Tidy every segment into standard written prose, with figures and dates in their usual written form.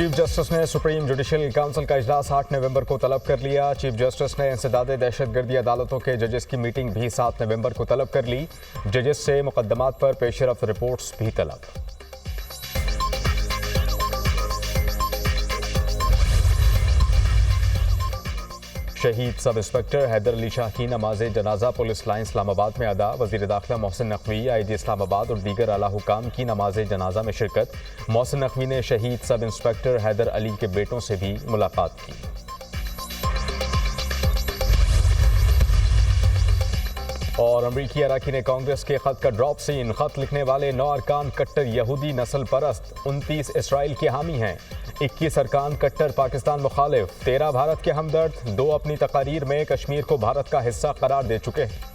Chief justice ने supreme judicial council का इजलास 8 नवंबर को तलब कर लिया। चीफ जस्टिस ने इंसदाद दहशतगर्दी अदालतों के जजेस की मीटिंग भी 7 नवंबर को तलब कर ली। जजेस से मुकदमात पर पेशरफ रिपोर्ट्स भी तलब। शहीद सब इंस्पेक्टर हैदर अली शाह की नमाज जनाजा पुलिस लाइन इस्लामाबाद में अदा। वजीर दाखिला मोहसिन नकवी, आईजी इस्लामाबाद और दीगर आला हुकाम की नमाज जनाजा में शिरकत। मोहसिन नकवी ने शहीद सब इंस्पेक्टर हैदर अली के बेटों से भी मुलाकात की। और अमरीकी अराकीन कांग्रेस के खत का ड्रॉप सीन। खत लिखने वाले 9 अरकान कट्टर यहूदी नस्ल परस्त, 29 इसराइल के हामी हैं, 21 अरकान कट्टर पाकिस्तान मुखालिफ, 13 भारत के हमदर्द, 2 अपनी तकारीर में कश्मीर को भारत का हिस्सा करार दे चुके हैं।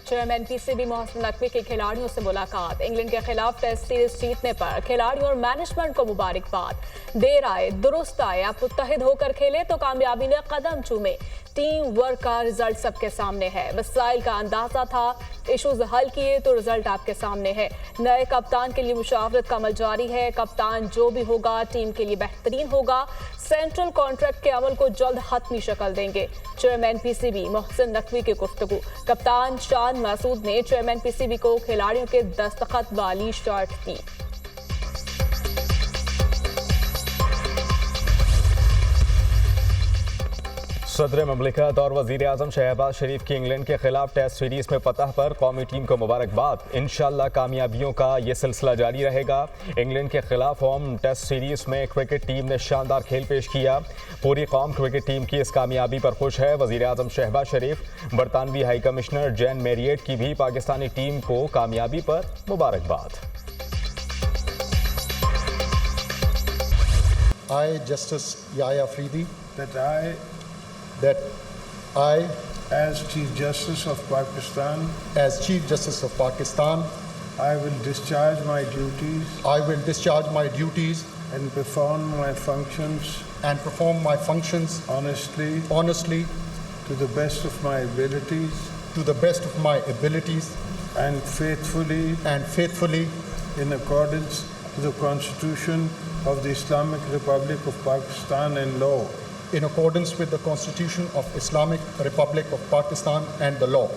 चेयरमैन पीसीबी मोहसिन नकवी की खिलाड़ियों से मुलाकात। इंग्लैंड के खिलाफ टेस्ट सीरीज जीतने पर खिलाड़ियों और मैनेजमेंट को मुबारकबाद। देर आए दुरुस्त आए, आप मुत्तहिद होकर खेले तो कामयाबी ने कदम चूमे। टीम वर्क का रिजल्ट सबके सामने है। मसाइल का अंदाजा था, इशूज हल किए तो रिजल्ट आपके सामने है। नए कप्तान के लिए मुशावरत का अमल जारी है। कप्तान जो भी होगा टीम के लिए बेहतरीन होगा। सेंट्रल कॉन्ट्रैक्ट के अमल को जल्द हतमी शक्ल देंगे। चेयरमैन पीसीबी मोहसिन नकवी की गुफ्तगू। कप्तान शान मसूद ने चेयरमैन पीसीबी को खिलाड़ियों के दस्तखत वाली शर्ट दी। सदर ममलिकत और वजीर आजम शहबाज शरीफ की इंग्लैंड के खिलाफ टेस्ट सीरीज में फतह पर कौमी टीम को मुबारकबाद। इंशाअल्लाह कामयाबियों का ये सिलसिला जारी रहेगा। इंग्लैंड के खिलाफ होम टेस्ट सीरीज में क्रिकेट टीम ने शानदार खेल पेश किया। पूरी कौम क्रिकेट टीम की इस कामयाबी पर खुश है। वजीर आजम शहबाज शरीफ, बरतानवी हाई कमिश्नर जैन मैरियट की भी पाकिस्तानी टीम को कामयाबी पर मुबारकबाद। I, Justice Yahya Afridi, that I, as Chief Justice of Pakistan, as Chief Justice of Pakistan, I will discharge my duties I will discharge my duties and perform my functions honestly, to the best of my abilities to the best of my abilities, and faithfully in accordance with the Constitution of the Islamic Republic of Pakistan and law. in accordance with the Constitution of Islamic Republic of Pakistan and the law.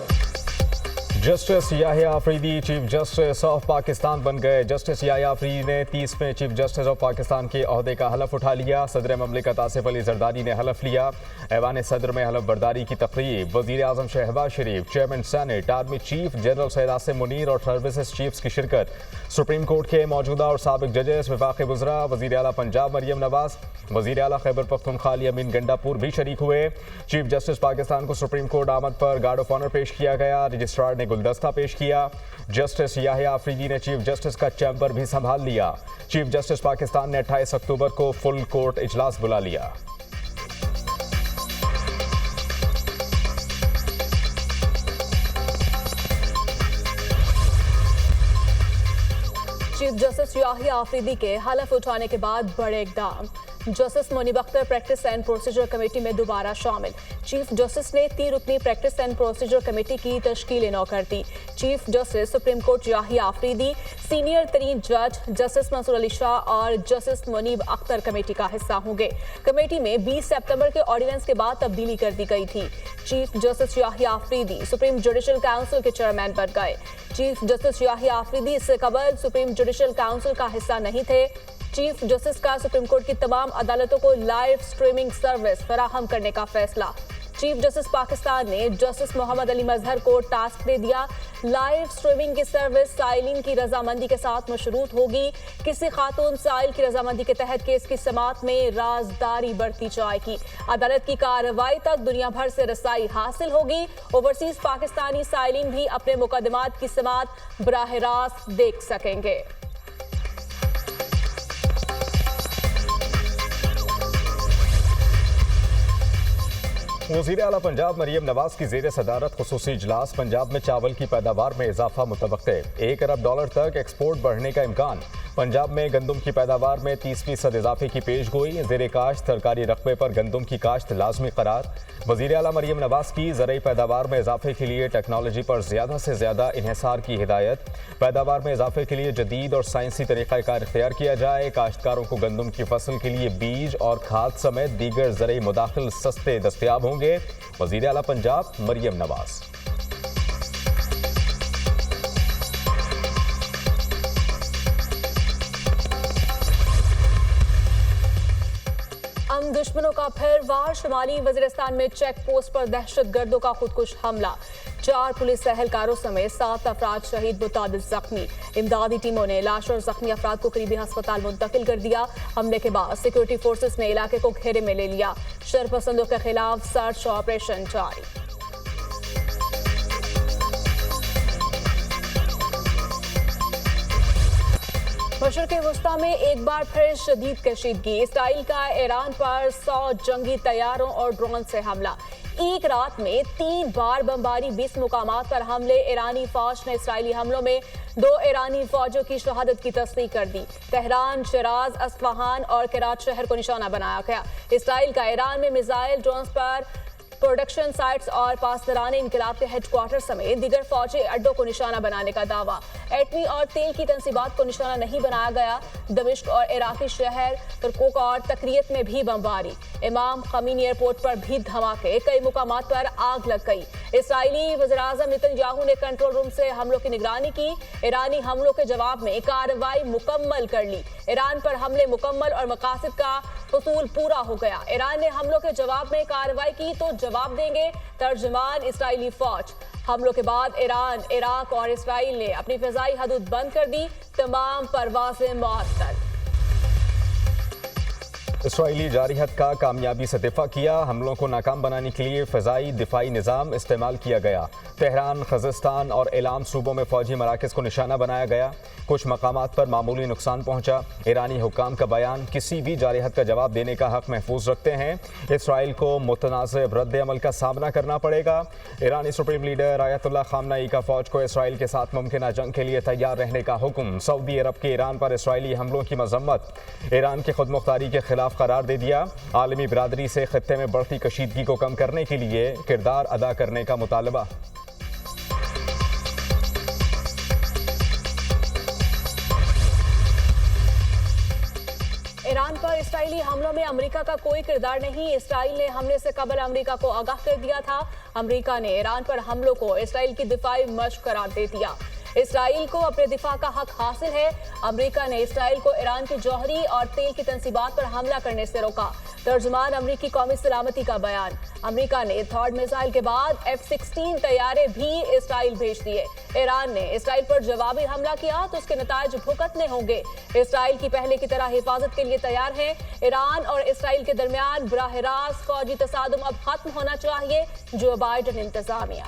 Justice Yahya Afridi chief justice of Pakistan बन गए। Justice Yahya Afridi ने 30वें chief justice of Pakistan के ओहदे का हलफ उठा लिया। सदर ममलिकत आसिफ अली जरदारी ने हलफ लिया। ऐवान सदर में हलफ बर्दारी की तकरीब। वजीर आजम Shehbaz Sharif, chairman senate, army chief general Syed Asim Munir और सर्विसेज चीफ्स की शिरकत। सुप्रीम कोर्ट के मौजूदा और साबिक जजेस, वफाकी वज़रा, वजीर आला पंजाब मरियम नवाज, वजीर आला खैबर पख्तूनख्वा अमीन गंडापुर भी शरीक हुए। चीफ जस्टिस पाकिस्तान को सुप्रीम कोर्ट आमद पर गार्ड ऑफ ऑनर पेश किया गया। रजिस्ट्रार ने गुलदस्ता पेश किया। जस्टिस याहिया अफरीदी ने चीफ जस्टिस का चैम्बर भी संभाल लिया। चीफ जस्टिस पाकिस्तान ने 28 अक्टूबर को फुल कोर्ट इजलास बुला लिया। चीफ जस्टिस याहिया अफरीदी के हलफ उठाने के बाद बड़े इकदाम। Justice Munib Akhtar practice and procedure committee में दोबारा शामिल। चीफ जस्टिस ने 3 रुकनी प्रैक्टिस एंड प्रोसीजर कमेटी की तश्कील नौ कर दी। Chief justice supreme court Yahya Afridi, senior तरीन जज जस्टिस मंसूर अली शाह और जस्टिस मुनीब अख्तर कमेटी का हिस्सा होंगे। कमेटी में 20 सितंबर के ऑर्डिनेंस के बाद तब्दीली कर दी गई थी। Chief justice Yahya Afridi supreme judicial council के चेयरमैन बन गए। चीफ जस्टिस याहिया अफरीदी इससे कबल सुप्रीम जुडिशल काउंसिल का हिस्सा नहीं थे। चीफ जस्टिस का सुप्रीम कोर्ट की तमाम अदालतों को लाइव स्ट्रीमिंग सर्विस फराहम करने का फैसला। चीफ जस्टिस पाकिस्तान ने जस्टिस मोहम्मद अली मजहर को टास्क दे दिया। लाइव स्ट्रीमिंग की सर्विस साइलिन की रजामंदी के साथ मशरूत होगी। किसी खातून साइल की रजामंदी के तहत केस की समाअत में राजदारी बढ़ती जाएगी। अदालत की कार्रवाई तक दुनिया भर से रसाई हासिल होगी। ओवरसीज पाकिस्तानी साइलिन भी अपने मुकदमात की समाअत बराह रास्त देख सकेंगे। वज़ीर आला पंजाब मरियम नवाज की ज़ेर सदारत खुसूसी इजलास। पंजाब में चावल की पैदावार में इजाफा मुतवक्के। $1 अरब तक एक्सपोर्ट बढ़ने का इम्कान। पंजाब में गंदम की पैदावार में 30% इजाफे की पेशगोई। ज़ेर काश्त सरकारी रकबे पर गंदम की काश्त लाजमी करार। वज़ीर आला मरियम नवाज की ज़रई पैदावार में इजाफे के लिए टेक्नोलॉजी पर ज़्यादा से ज़्यादा इन्हिसार की हिदायत। पैदावार में इजाफे के लिए जदीद और साइंसी तरीक़ाकार इख्तियार किया जाए। काश्तकारों को गंदम की फसल के लिए बीज और खाद समेत दीगर ज़रई मुदाखिल सस्ते दस्तयाब होंगे। वज़ीर आला पंजाब मरियम नवाज। हम दुश्मनों का फिर वार। शुमाली वज़ीरिस्तान में चेक पोस्ट पर दहशतगर्दों का खुदकुश हमला। 4 पुलिस एहलकारों समेत 7 अफराद शहीद, मुतादिद जख्मी। इमदादी टीमों ने लाश और जख्मी अफराद को करीबी अस्पताल मुंतकिल कर दिया। हमले के बाद सिक्योरिटी फोर्सेस ने इलाके को घेरे में ले लिया। शरपसंदों के खिलाफ सर्च ऑपरेशन जारी। मशरिक़ वस्ता में एक बार फिर शदीद कशीदगी। इसराइल का ईरान पर 100 जंगी तैयारों और ड्रोन से हमला। एक रात में 3 बार बमबारी, 20 मुकामात पर हमले। ईरानी फौज ने इसराइली हमलों में 2 ईरानी फौजों की शहादत की तस्दीक कर दी। तेहरान, शिराज, अस्फहान और कराच शहर को निशाना बनाया गया। इसराइल का ईरान में मिसाइल, ड्रोन पर प्रोडक्शन साइट्स और पासदारान इनकलाब के हेडक्वार्टर समेत दीगर फौजी अड्डों को निशाना बनाने का दावा। एटमी और तेल की तंसीबात को निशाना नहीं बनाया गया। दमिश्क और इराकी शहर किरकुक और तकरीत में भी बमबारी। इमाम खमीनी एयरपोर्ट पर भी धमाके, कई मुकामात पर आग लग गई। इसराइली वज़ीर-ए-आज़म नेतन्याहू ने कंट्रोल रूम से हमलों की निगरानी की। ईरानी हमलों के जवाब में कार्रवाई मुकम्मल कर ली। ईरान पर हमले मुकम्मल और मकासद का हुसूल पूरा हो गया। ईरान ने हमलों के जवाब में कार्रवाई की तो जवाब देंगे, तर्जुमान इसराइली फौज। हमलों के बाद ईरान, इराक और इसराइल ने अपनी फ़िज़ाई हदूद बंद कर दी। तमाम परवाज़ें मुअत्तल। इसराइली जारहियत का कामयाबी से दिफा किया। हमलों को नाकाम बनाने के लिए फ़िज़ाई दिफाई निज़ाम इस्तेमाल किया गया। तेहरान, खज़स्तान और इलाम सूबों में फ़ौजी मराकज़ को निशाना बनाया गया। कुछ मकामात पर मामूली नुकसान पहुंचा। ईरानी हुक्काम का बयान, किसी भी जारहियत का जवाब देने का हक महफूज रखते हैं। इसराइल को मुतनाज़िब रद्द-ए-अमल का सामना करना पड़ेगा। ईरानी सुप्रीम लीडर आयतुल्लाह ख़ामनई का फ़ौज को इसराइल के साथ मुमकिन जंग के लिए तैयार रहने का हुक्म। सऊदी अरब के ईरान पर इसराइली हमलों की मजम्मत। ईरान की खुदमुख्तारी के खिलाफ करार दे दिया। आलमी बिरादरी से खित्ते में बढ़ती कशीदगी को कम करने के लिए किरदार अदा करने का मुतालबा। ईरान पर इसराइली हमलों में अमेरिका का कोई किरदार नहीं। इसराइल ने हमले से कबल अमेरिका को आगाह कर दिया था। अमेरिका ने ईरान पर हमलों को इसराइल की दिफाई मशक करार दे दिया। इसराइल को अपने दिफा का हक हासिल है। अमेरिका ने इसराइल को ईरान की जौहरी और तेल की तंसीबात पर हमला करने से रोका। तर्जुमान अमरीकी कौमी सलामती का बयान। अमेरिका ने थर्ड मिसाइल के बाद F-16 तैयारे भी इसराइल भेज दिए। ईरान ने इसराइल पर जवाबी हमला किया तो उसके नताइज भुगतने होंगे। इसराइल की पहले की तरह हिफाजत के लिए तैयार है। ईरान और इसराइल के दरमियान बराह रास्त फौजी तसादुम अब खत्म होना चाहिए। जो बाइडेन इंतजामिया।